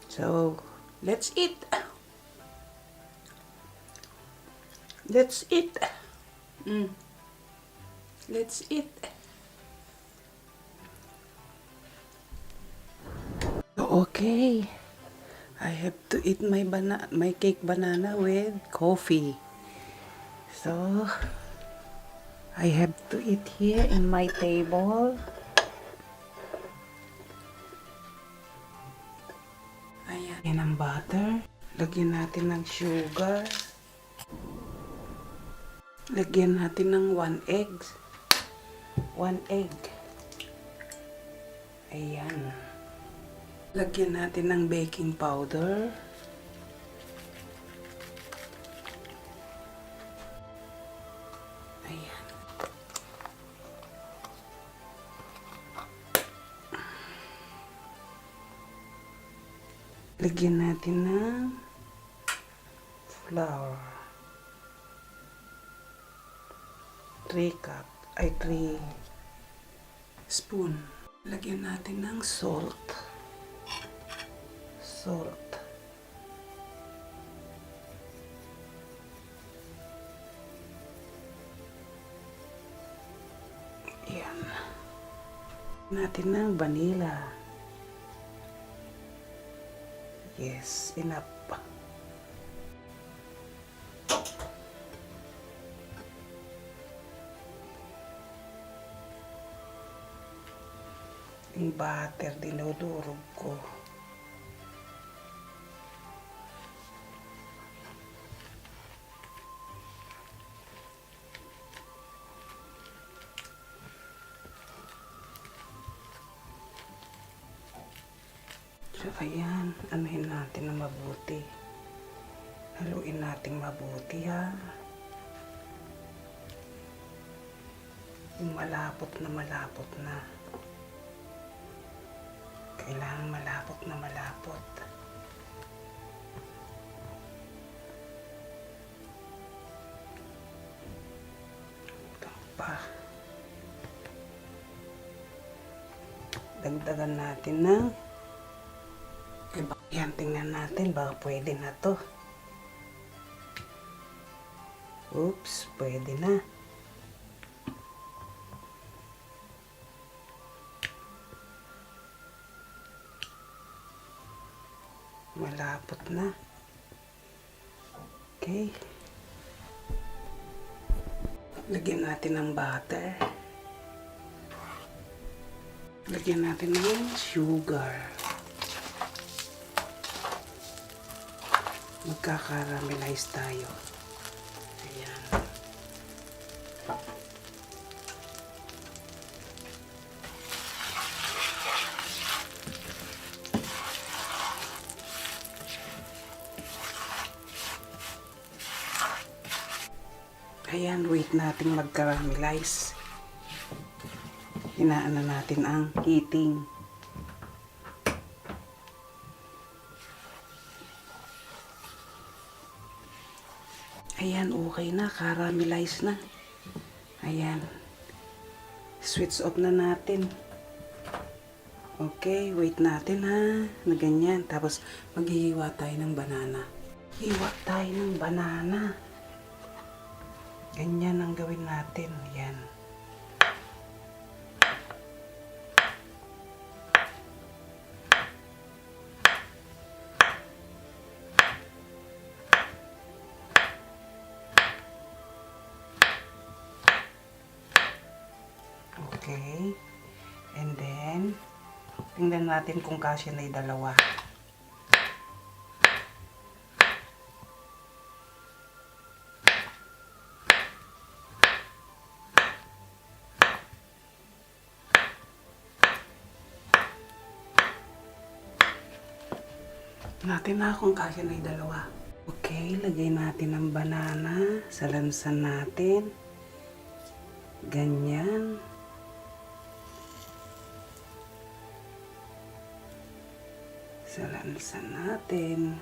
So, let's eat. Let's eat. Let's eat. Okay. I have to eat my cake banana with coffee. So, I have to eat here in my table. Ayan. Yan ang butter. Lagyan natin ng sugar. Lagyan natin ng 1 egg. 1 egg. Ayan. Lagyan natin ng baking powder. Ayan. Lagyan natin ng flour. 3 spoon. Lagyan natin ng salt. Ayan. Natin ng vanilla. Yes, enough. Yung butter, dinudurog ko. So, ayan. Anuhin natin na mabuti. Haluin natin mabuti, ha. Yung malapot na. Kailangan malapot na malapot. Ito pa. Dagdagan natin ng yan, tingnan natin baka pwede na to. Oops, pwede na. Malapot na. Okay. Lagyan natin ng butter. Lagyan natin ng sugar. Magkakaramelize tayo. Ayan. Ayan, wait natin mag-caramelize. Hinaan na natin ang heating. Ayan, okay na. Caramelize na. Ayan. Switch off na natin. Okay, wait natin ha. Na ganyan. Tapos, maghihiwa tayo ng banana. Hiwa tayo ng banana. Ganyan ang gawin natin. Ayan. Okay. And then, tingnan natin kung kasya na yung dalawa. Natin na kung kasya na yung dalawa. Okay, lagay natin ang banana sa lansan natin. Ganyan. Sa lansan natin.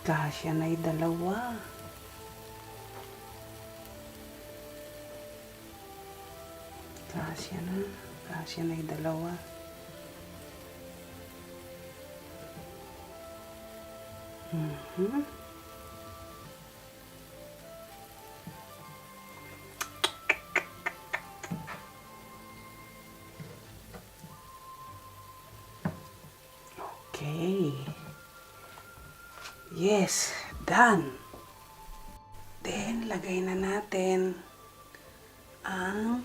Kasya na'y dalawa. Kasya na. Kasya na'y dalawa. Okay. Yes, done. Then, lagay na natin ang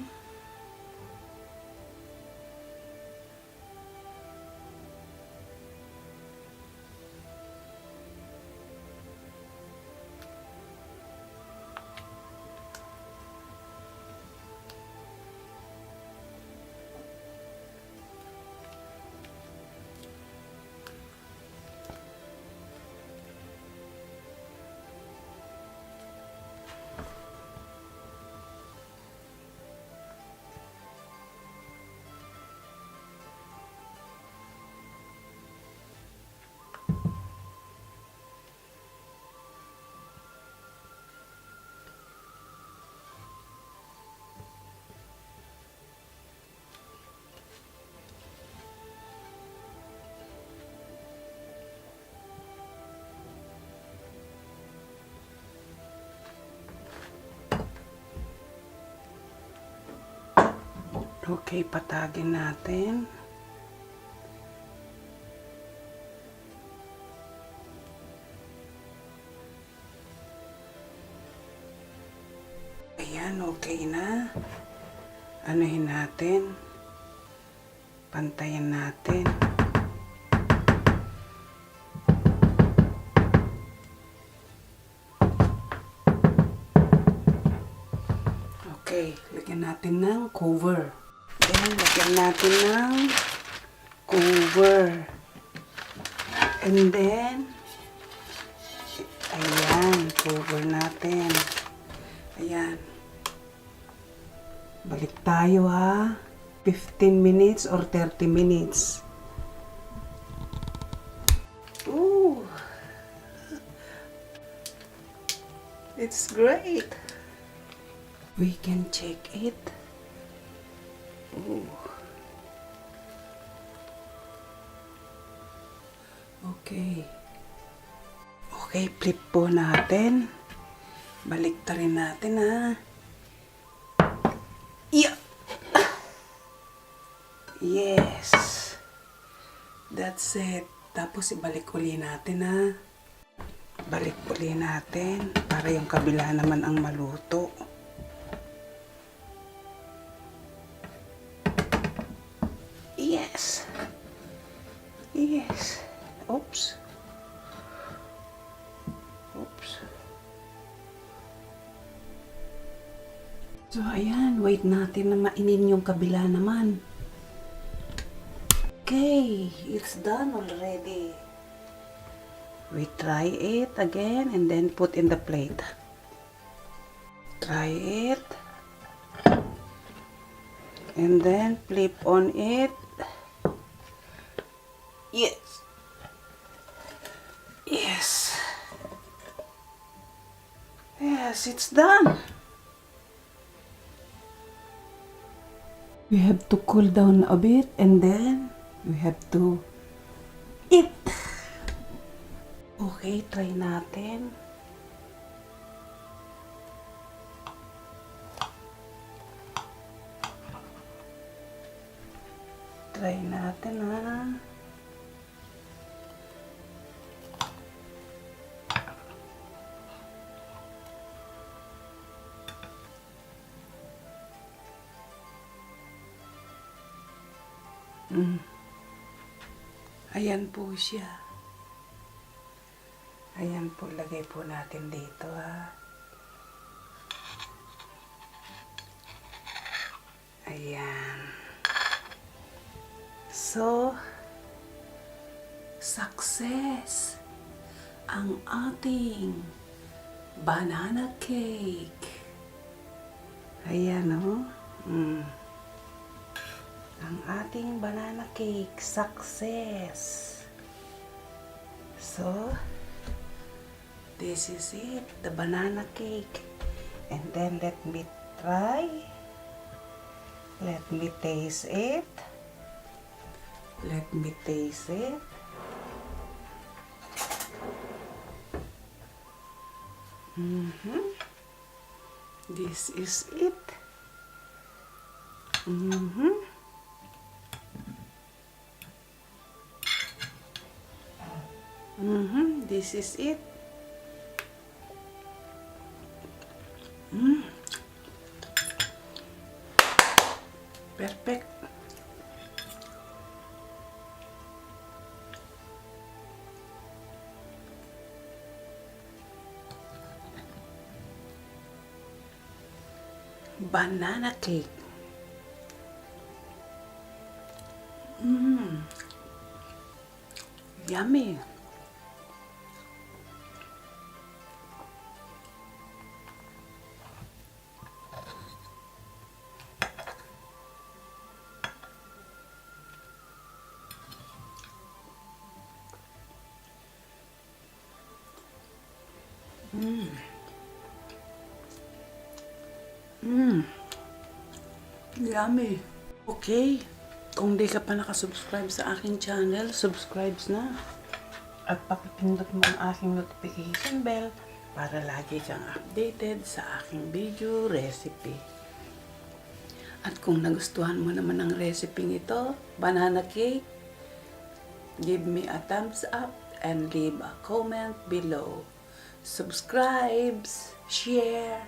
okay, patagin natin. Ayan, okay na. Anuhin natin. Pantayan natin. Okay, lagyan natin ng cover. Then, lagyan natin ng cover. And then, ayan, cover natin. Ayan. Balik tayo ha. 15 minutes or 30 minutes. Ooh. It's great. We can check it. Ooh. Okay. Okay, flip po natin. Balik ta rin natin ha. Yeah. Yes. That's it. Tapos ibalik uli natin ha. Balik uli natin para yung kabila naman ang maluto. Yes. Yes. Oops. Oops. So, ayan. Wait natin na mainin yung kabila naman. Okay. It's done already. We try it again and then put in the plate. Try it. And then flip on it. Yes. Yes. Yes, it's done. We have to cool down a bit and then we have to eat. Okay, try natin. Try natin ha. Ayan po siya. Ayan po, lagay po natin dito ha. Ayan. So, success ang ating banana cake. Ayan o. Ang ating banana cake, success. So, this is it, the banana cake. And then let me try. Let me taste it. Let me taste it. This is it. This is it. Perfect. Banana cake. Yummy. Yummy. Okay. Kung di ka pa nakasubscribe sa aking channel, subscribe na. At pakipindot mo ang aking notification bell para lagi kang updated sa aking video recipe. At kung nagustuhan mo naman ang recipe ito, banana cake, give me a thumbs up and leave a comment below. Subscribes, share,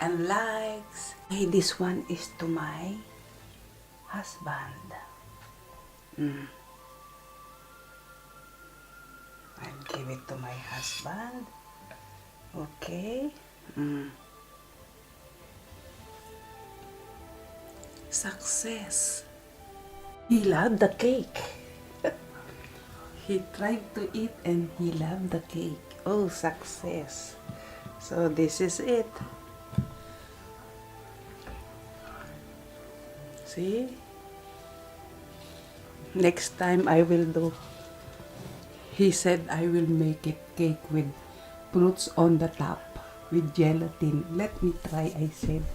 and likes. Hey, this one is to my husband. I'll give it to my husband. Okay. Success. He loved the cake. He tried to eat and he loved the cake. Oh, success. So this is it. See? Next time I will do. He said I will make it cake with fruits on the top with gelatin. Let me try, I said.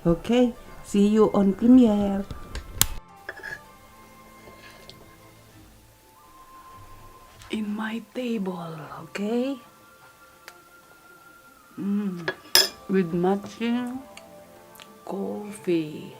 Okay? See you on premiere. In my table, okay? With matching coffee.